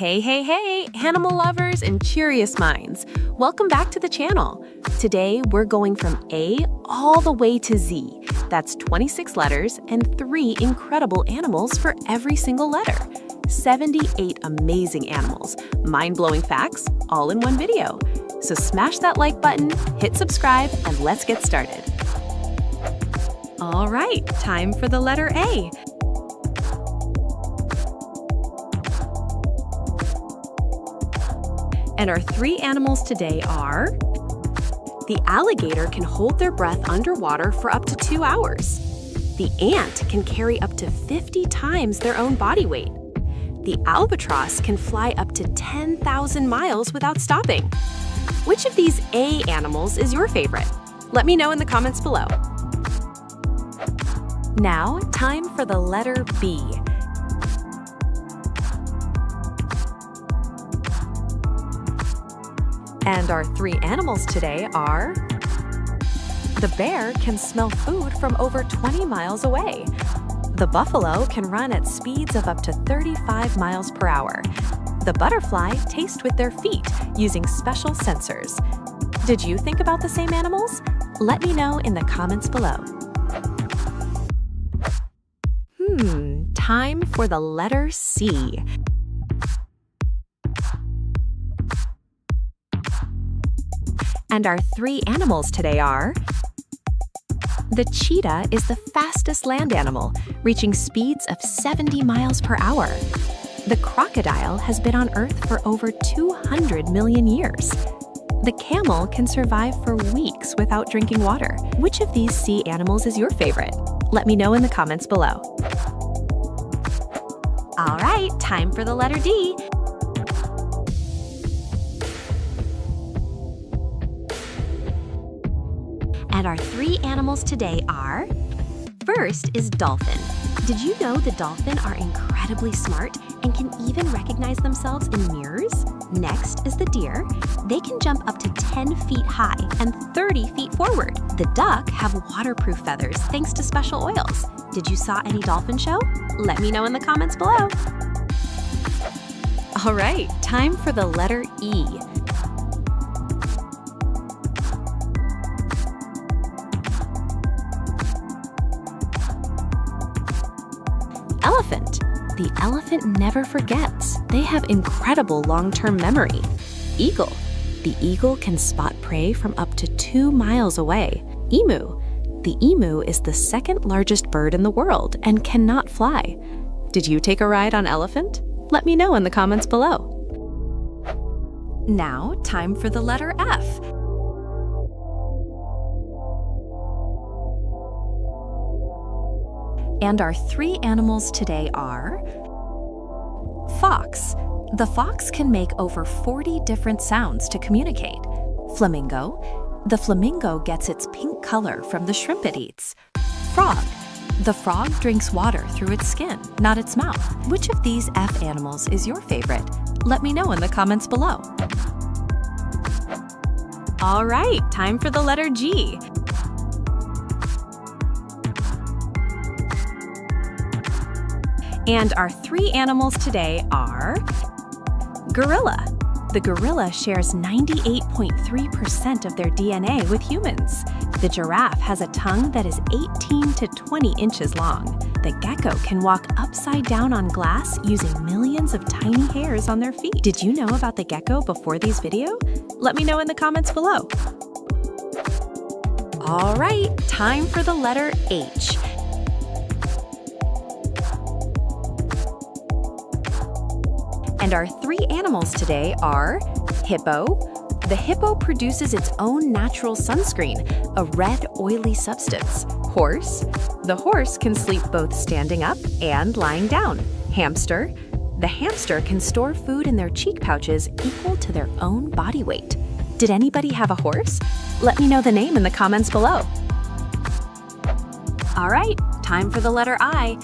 Hey, animal lovers and curious minds. Welcome back to the channel. Today, we're going from A all the way to Z. That's 26 letters and 3 incredible animals for every single letter. 78 amazing animals, mind-blowing facts, all in one video. So smash that like button, hit subscribe, and let's get started. All right, time for the letter A. And our 3 animals today are: the alligator can hold their breath underwater for up to 2 hours. The ant can carry up to 50 times their own body weight. The albatross can fly up to 10,000 miles without stopping. Which of these A animals is your favorite? Let me know in the comments below. Now, time for the letter B. And our 3 animals today are: the bear can smell food from over 20 miles away. The buffalo can run at speeds of up to 35 miles per hour. The butterfly tastes with their feet using special sensors. Did you think about the same animals? Let me know in the comments below. Time for the letter C. And our 3 animals today are: the cheetah is the fastest land animal, reaching speeds of 70 miles per hour. The crocodile has been on Earth for over 200 million years. The camel can survive for weeks without drinking water. Which of these sea animals is your favorite? Let me know in the comments below. All right, time for the letter D. And our 3 animals today are: first is dolphin. Did you know the dolphin are incredibly smart and can even recognize themselves in mirrors? Next is the deer. They can jump up to 10 feet high and 30 feet forward. The duck have waterproof feathers thanks to special oils. Did you saw any dolphin show? Let me know in the comments below. All right, time for the letter E. Elephant. The elephant never forgets. They have incredible long-term memory. Eagle. The eagle can spot prey from up to 2 miles away. Emu. The emu is the 2nd largest bird in the world and cannot fly. Did you take a ride on elephant? Let me know in the comments below. Now, time for the letter F. And our 3 animals today are: fox. The fox can make over 40 different sounds to communicate. Flamingo. The flamingo gets its pink color from the shrimp it eats. Frog. The frog drinks water through its skin, not its mouth. Which of these F animals is your favorite? Let me know in the comments below. All right, time for the letter G. And our 3 animals today are: gorilla. The gorilla shares 98.3% of their DNA with humans. The giraffe has a tongue that is 18 to 20 inches long. The gecko can walk upside down on glass using millions of tiny hairs on their feet. Did you know about the gecko before this video? Let me know in the comments below. All right, time for the letter H. And our 3 animals today are: hippo. The hippo produces its own natural sunscreen, a red, oily substance. Horse. The horse can sleep both standing up and lying down. Hamster. The hamster can store food in their cheek pouches equal to their own body weight. Did anybody have a horse? Let me know the name in the comments below. All right, time for the letter I.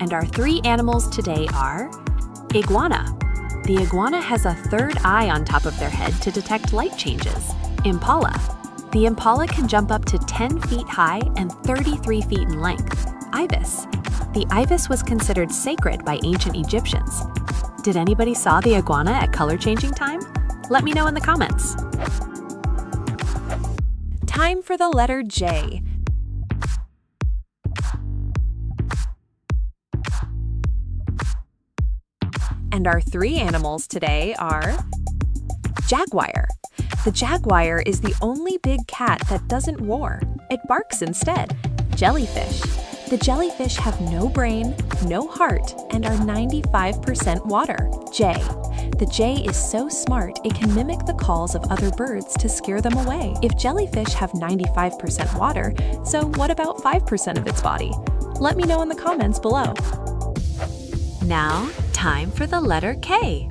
And our 3 animals today are: iguana. The iguana has a 3rd eye on top of their head to detect light changes. Impala. The impala can jump up to 10 feet high and 33 feet in length. Ibis. The ibis was considered sacred by ancient Egyptians. Did anybody saw the iguana at color changing time? Let me know in the comments. Time for the letter J. And our three animals today are jaguar. The jaguar is the only big cat that doesn't roar. It barks instead. Jellyfish. The jellyfish have no brain, no heart, and are 95% water. Jay. The jay is so smart it can mimic the calls of other birds to scare them away. If jellyfish have 95% water, so what about 5% of its body? Let me know in the comments below. Now, time for the letter K.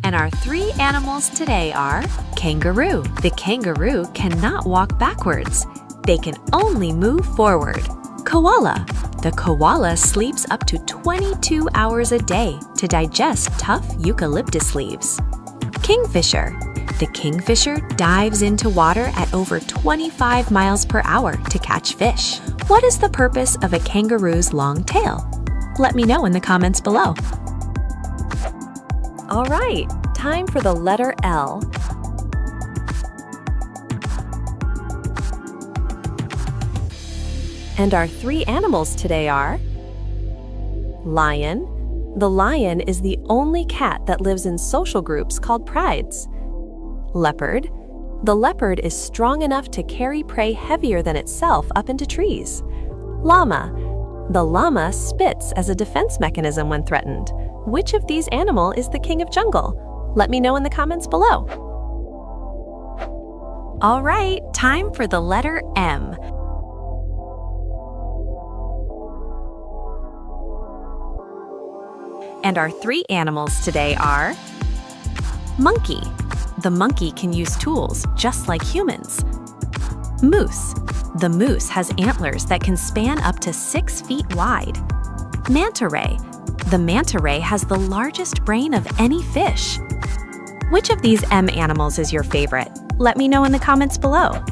And our three animals today are kangaroo. The kangaroo cannot walk backwards. They can only move forward. Koala. The koala sleeps up to 22 hours a day to digest tough eucalyptus leaves. Kingfisher. The kingfisher dives into water at over 25 miles per hour to catch fish. What is the purpose of a kangaroo's long tail? Let me know in the comments below. All right, time for the letter L. And our three animals today are lion. The lion is the only cat that lives in social groups called prides. Leopard. The leopard is strong enough to carry prey heavier than itself up into trees. Llama. The llama spits as a defense mechanism when threatened. Which of these animals is the king of jungle? Let me know in the comments below. All right, time for the letter M. And our three animals today are monkey. The monkey can use tools just like humans. Moose. The moose has antlers that can span up to 6 feet wide. Manta ray. The manta ray has the largest brain of any fish. Which of these M animals is your favorite? Let me know in the comments below.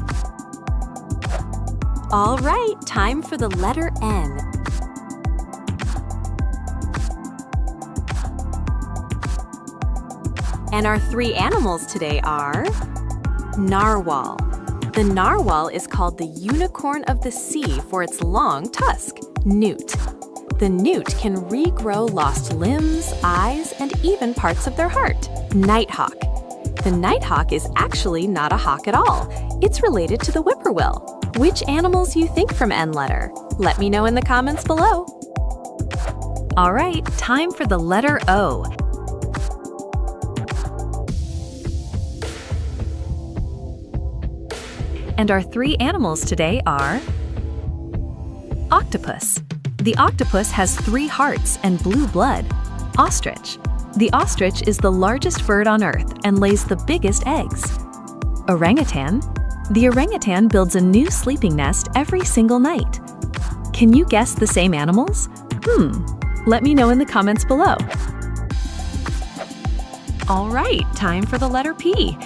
All right, time for the letter N. And our three animals today are narwhal. The narwhal is called the unicorn of the sea for its long tusk. Newt. The newt can regrow lost limbs, eyes, and even parts of their heart. Nighthawk. The nighthawk is actually not a hawk at all. It's related to the whippoorwill. Which animals you think from N letter? Let me know in the comments below. All right, time for the letter O. And our three animals today are octopus. The octopus has 3 hearts and blue blood. Ostrich. The ostrich is the largest bird on Earth and lays the biggest eggs. Orangutan. The orangutan builds a new sleeping nest every single night. Can you guess the same animals? Let me know in the comments below. All right, time for the letter P.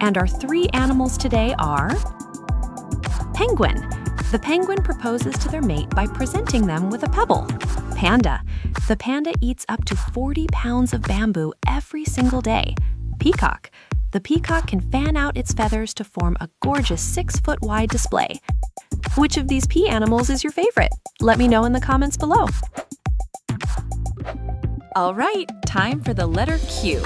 And our three animals today are penguin. The penguin proposes to their mate by presenting them with a pebble. Panda. The panda eats up to 40 pounds of bamboo every single day. Peacock. The peacock can fan out its feathers to form a gorgeous 6-foot wide display. Which of these P animals is your favorite? Let me know in the comments below. All right, time for the letter Q.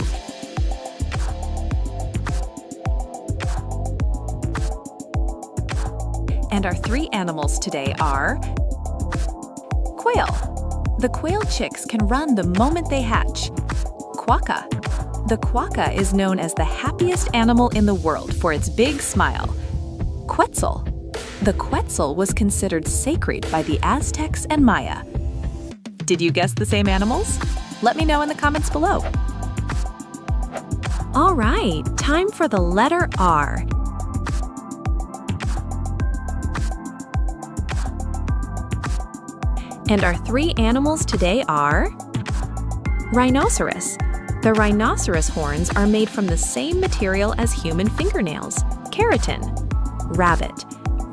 And our three animals today are quail. The quail chicks can run the moment they hatch. Quokka. The quokka is known as the happiest animal in the world for its big smile. Quetzal. The quetzal was considered sacred by the Aztecs and Maya. Did you guess the same animals? Let me know in the comments below. All right, time for the letter R. And our three animals today are rhinoceros. The rhinoceros horns are made from the same material as human fingernails, keratin. Rabbit.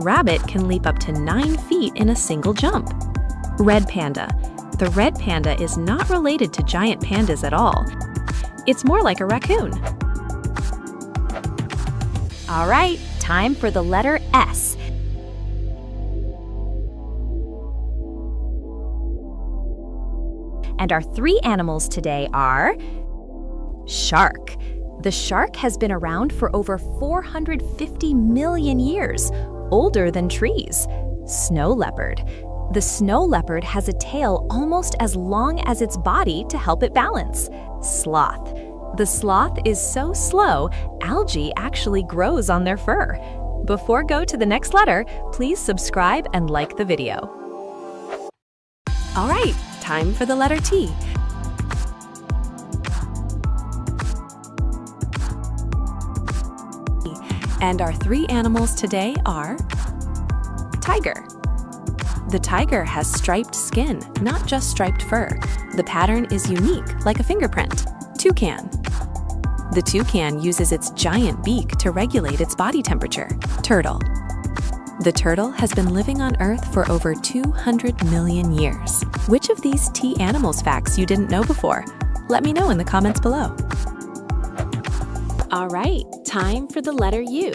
Rabbit can leap up to 9 feet in a single jump. Red panda. The red panda is not related to giant pandas at all. It's more like a raccoon. All right, time for the letter S. And our three animals today are shark. The shark has been around for over 450 million years, older than trees. Snow leopard. The snow leopard has a tail almost as long as its body to help it balance. Sloth. The sloth is so slow, algae actually grows on their fur. Before go to the next letter, please subscribe and like the video. All right, time for the letter T. And our three animals today are tiger. The tiger has striped skin, not just striped fur. The pattern is unique, like a fingerprint. Toucan. The toucan uses its giant beak to regulate its body temperature. Turtle. The turtle has been living on Earth for over 200 million years. Which of these T animals facts you didn't know before? Let me know in the comments below. All right, time for the letter U.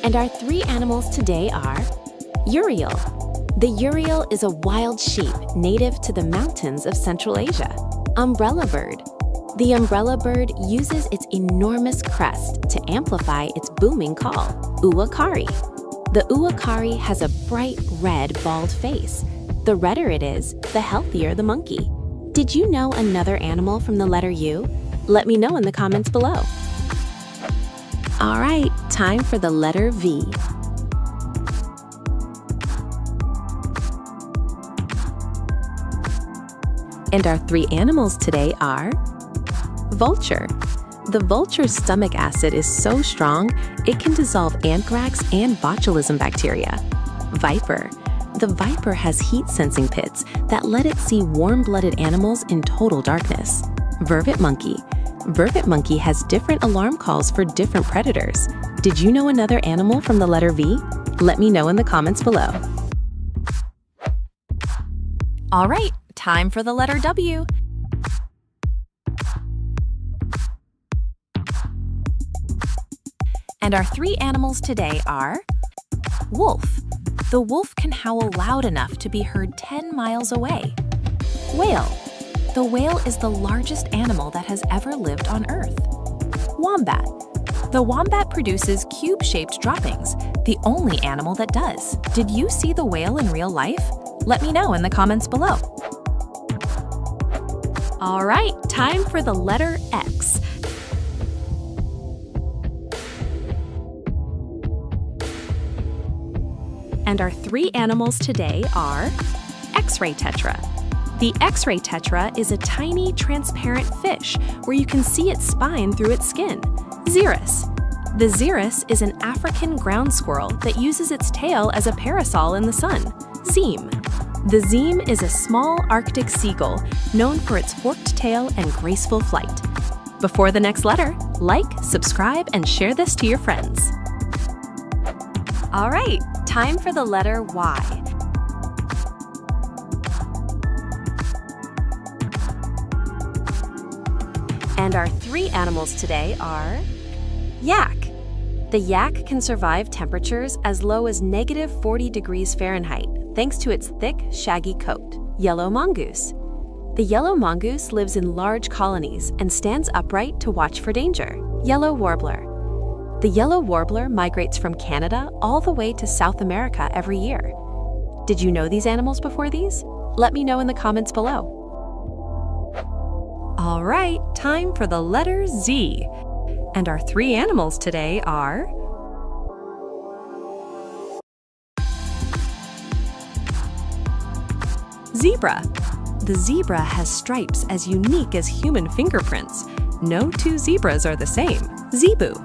And our three animals today are urial. The urial is a wild sheep native to the mountains of Central Asia. Umbrella bird. The umbrella bird uses its enormous crest to amplify its booming call. Uakari. The uakari has a bright red bald face. The redder it is, the healthier the monkey. Did you know another animal from the letter U? Let me know in the comments below. All right, time for the letter V. And our three animals today are vulture. The vulture's stomach acid is so strong, it can dissolve anthrax and botulism bacteria. Viper. The viper has heat-sensing pits that let it see warm-blooded animals in total darkness. Vervet monkey. Vervet monkey has different alarm calls for different predators. Did you know another animal from the letter V? Let me know in the comments below. All right, time for the letter W. And our three animals today are wolf. The wolf can howl loud enough to be heard 10 miles away. Whale. The whale is the largest animal that has ever lived on Earth. Wombat. The wombat produces cube-shaped droppings, the only animal that does. Did you see the whale in real life? Let me know in the comments below. All right, time for the letter X. And our three animals today are X-ray tetra. The X-ray tetra is a tiny, transparent fish where you can see its spine through its skin. Xerus. The xerus is an African ground squirrel that uses its tail as a parasol in the sun. Zeme. The zeme is a small Arctic seagull known for its forked tail and graceful flight. Before the next letter, like, subscribe, and share this to your friends. All right, time for the letter Y. And our three animals today are yak. The yak can survive temperatures as low as -40 degrees Fahrenheit thanks to its thick, shaggy coat. Yellow mongoose. The yellow mongoose lives in large colonies and stands upright to watch for danger. Yellow warbler. The yellow warbler migrates from Canada all the way to South America every year. Did you know these animals before these? Let me know in the comments below. All right, time for the letter Z. And our three animals today are zebra. The zebra has stripes as unique as human fingerprints. No two zebras are the same. Zebu.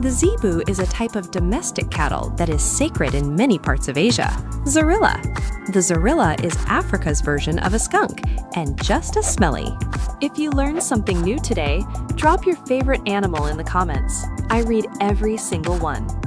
The zebu is a type of domestic cattle that is sacred in many parts of Asia. Zorilla. The zorilla is Africa's version of a skunk and just as smelly. If you learned something new today, drop your favorite animal in the comments. I read every single one.